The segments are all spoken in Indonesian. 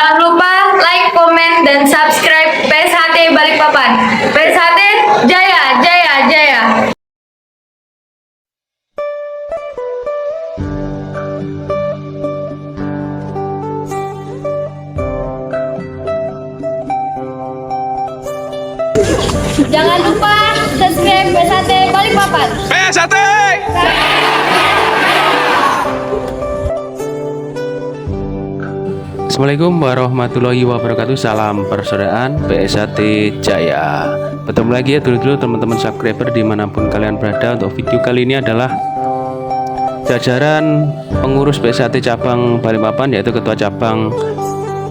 Jangan lupa like, komen, dan subscribe PSHT Balikpapan. PSHT Jaya, Jaya, Jaya. Jangan lupa subscribe PSHT Balikpapan. PSHT! Assalamualaikum warahmatullahi wabarakatuh. Salam persaudaraan PSHT Jaya. Bertemu lagi ya dulu teman-teman subscriber dimanapun kalian berada. Untuk video kali ini adalah jajaran pengurus PSHT cabang Balikpapan, yaitu Ketua Cabang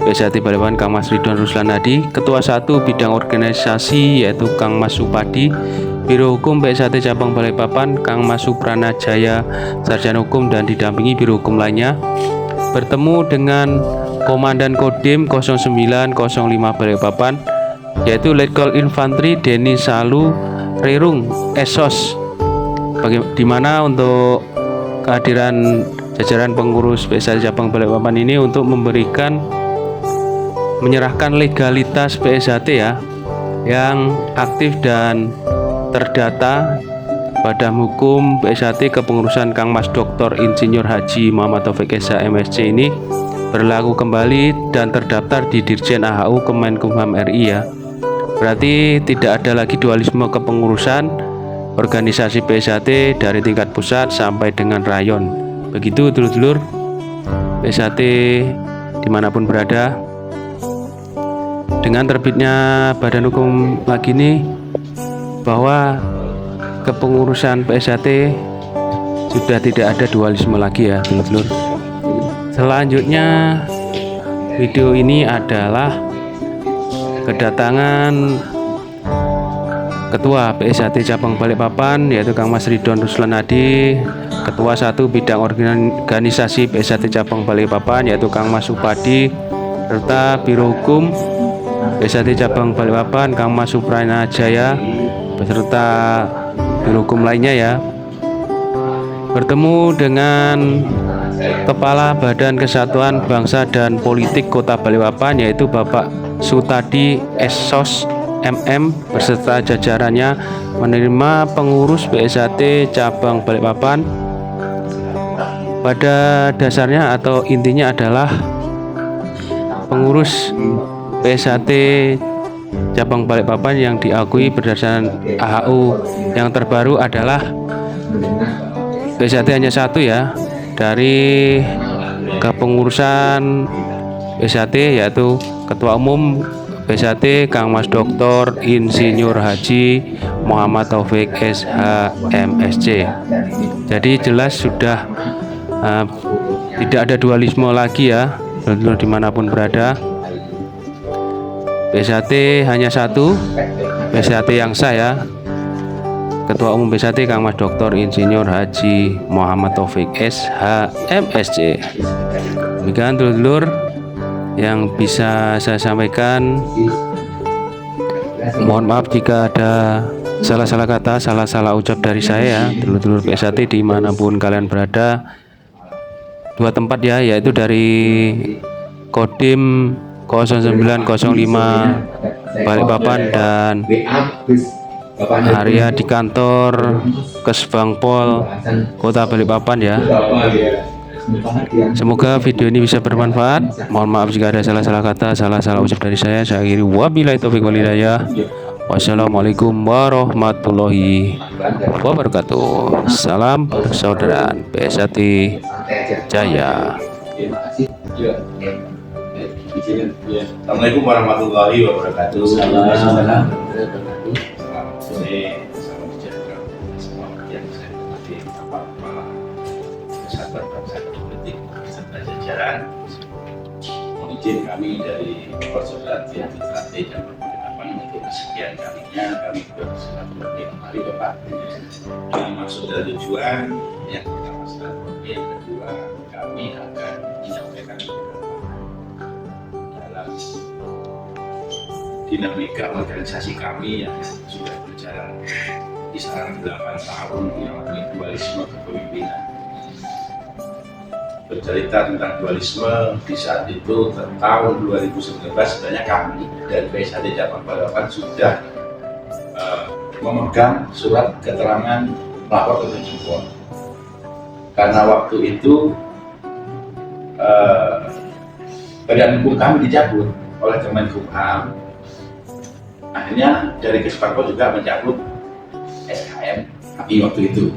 PSHT Balikpapan Kang Mas Ridwan Ruslan Hadi, Ketua 1 Bidang Organisasi yaitu Kang Mas Supadi, Biro Hukum PSHT cabang Balikpapan Kang Mas Suprana Jaya, Sarjana Hukum, dan didampingi biro hukum lainnya, bertemu dengan Komandan Kodim 0905 Balikpapan yaitu Letkol Infantri Denny Salu Rerung Esos, di mana untuk kehadiran jajaran pengurus PSHT cabang Balikpapan ini untuk menyerahkan legalitas PSHT ya, yang aktif dan terdata pada hukum PSHT kepengurusan Kang Mas Dr. Insinyur Haji Muhammad Taufik SH MSc ini berlaku kembali dan terdaftar di Dirjen AHU Kemenkumham RI ya. Berarti tidak ada lagi dualisme kepengurusan organisasi PSHT dari tingkat pusat sampai dengan rayon. Begitu dulur-dulur PSHT dimanapun berada. Dengan terbitnya badan hukum lagi nih bahwa kepengurusan PSHT sudah tidak ada dualisme lagi ya dulur-dulur. Selanjutnya video ini adalah kedatangan Ketua PSHT cabang Balikpapan yaitu Kang Mas Ridwan Ruslan Hadi, Ketua 1 Bidang Organisasi PSHT cabang Balikpapan yaitu Kang Mas Supadi, serta Biro Hukum PSHT cabang Balikpapan Kang Mas Suprana Jaya beserta biro hukum lainnya ya, bertemu dengan Kepala Badan Kesatuan Bangsa dan Politik Kota Balikpapan yaitu Bapak Sutadi Esos MM beserta jajarannya menerima pengurus PSHT cabang Balikpapan. Pada dasarnya atau intinya adalah pengurus PSHT cabang Balikpapan yang diakui berdasarkan AHU yang terbaru adalah PSHT hanya satu ya dari kepengurusan PSHT, yaitu Ketua Umum PSHT Kang Mas Dr. Insinyur Haji Muhammad Taufik SH MSc. Jadi jelas sudah tidak ada dualisme lagi ya dimanapun berada. PSHT hanya satu, PSHT yang sah ya, Ketua Umum PSHT Kang Mas Dr. Insinyur Haji Muhammad Taufik SH MSc. Demikian dulur-dulur yang bisa saya sampaikan. Mohon maaf jika ada salah-salah kata, salah-salah ucap dari saya ya dulur-dulur PSHT dimanapun kalian berada. Dua tempat ya, yaitu dari Kodim 0905 Balikpapan dan area di kantor Kesbangpol Kota Balikpapan ya. Semoga video ini bisa bermanfaat. Mohon maaf jika ada salah-salah kata, salah-salah ucap dari saya. Saya akhiri wabillahi taufiq wal hidayah. Wassalamualaikum warahmatullahi wabarakatuh. Salam persaudaraan PSHT Jaya. Assalamualaikum warahmatullahi wabarakatuh. Selamat sore, salam sejahtera semua yang saya hormati, Bapak Kepala Kesatuan Bangsa dan Politik beserta jajaran. Mohon izin kami dari Persaudaraan PSHT dan Balikpapan untuk kesekian kalinya kami bersilaturahmi kembali Bapak. Dengan maksud dan tujuan yang pertama silaturahmi, yang kedua kami akan menyampaikan dinamika organisasi kami yang sudah berjalan kisaran 8 tahun melalui dualisme kepemimpinan. bercerita tentang dualisme. Di saat itu tahun 2019 sebenarnya kami dari PSAT Cabang Balikpapan sudah memegang surat keterangan melapor ke Menkumham. Karena waktu itu badan hukum kami dicabut oleh Kemenkumham, akhirnya dari Kesbangpol juga mencabut SKM kami waktu itu.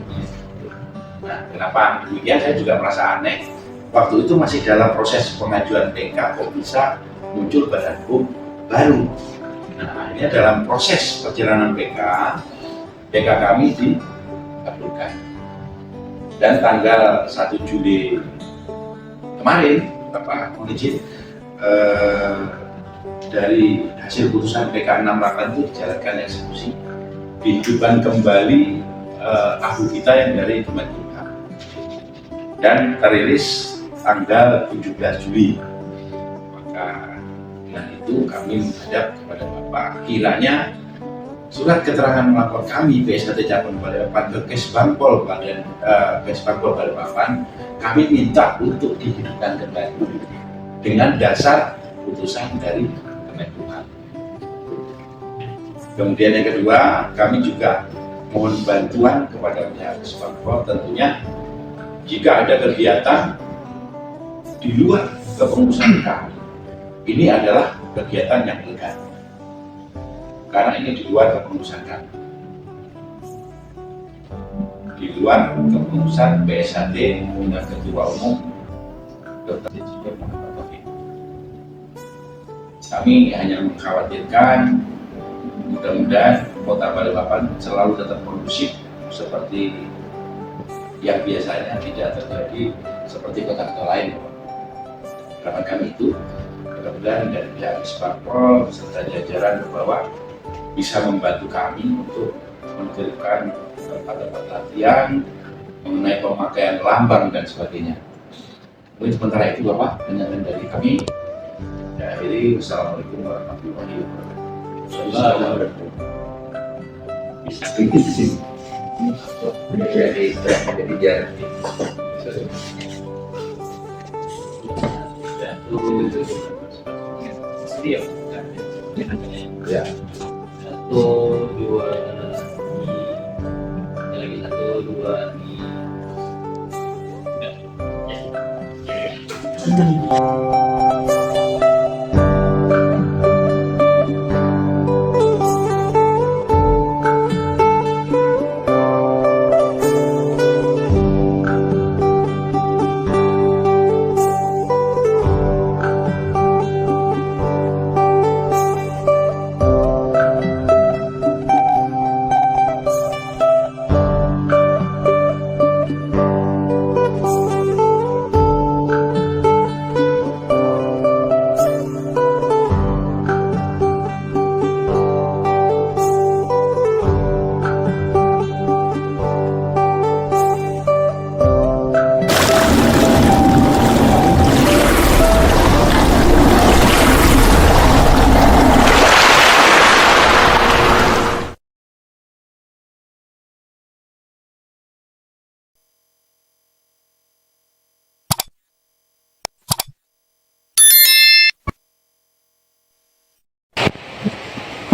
Nah, kenapa demikian? Saya juga merasa aneh. Waktu itu masih dalam proses pengajuan PK, kok bisa muncul badan hukum baru. Nah, akhirnya dalam proses perjalanan PK kami dikabulkan. Dan tanggal 1 Juli kemarin, Bapak mohon izin, dari hasil putusan PK 68 itu dijalankan eksekusi, dihidupkan kembali abu kita yang dari Kemenkumham, dan terilis tanggal 17 Juli. Maka dengan itu kami menghadap kepada Bapak, kiranya surat keterangan melapor kami PSAT Cabang Balikpapan ke Kesbangpol Balikpapan, kami minta untuk dihidupkan kembali dengan dasar putusan dari Kemenkumham. Kemudian yang kedua, kami juga mohon bantuan kepada pihak Kesbangpol, tentunya jika ada kegiatan di luar kepengurusan kami, ini adalah kegiatan yang legal, karena ini di luar kepengurusan kami, di luar kepengurusan PSAT dengan Ketua Umum Dr. Insinyur Muhammad Taufik. Kami hanya mengkhawatirkan mudah-mudahan Kota Balikpapan selalu tetap kondusif seperti yang biasanya, tidak terjadi seperti kota-kota lain. Karena kami itu mudah-mudahan dari pihak Kesbangpol serta jajaran ke bawah bisa membantu kami untuk menentukan tempat-tempat latihan mengenai pemakaian lambang dan sebagainya. Mungkin sementara itu Bapak penyampaian dari kami. Ya, akhiri, wassalamualaikum warahmatullahi wabarakatuh. Bisa bikin di sini. Jadi jarak. Ya. 1, 2, lagi 1, 2,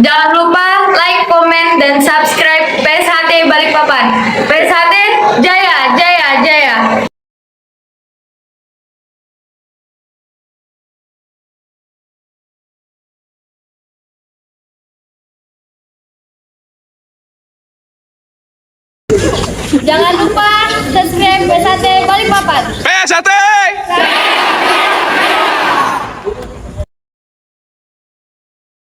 Jangan lupa like, komen, dan subscribe PSHT Balikpapan. PSHT Jaya, Jaya, Jaya. Jangan lupa subscribe PSHT Balikpapan. PSAT!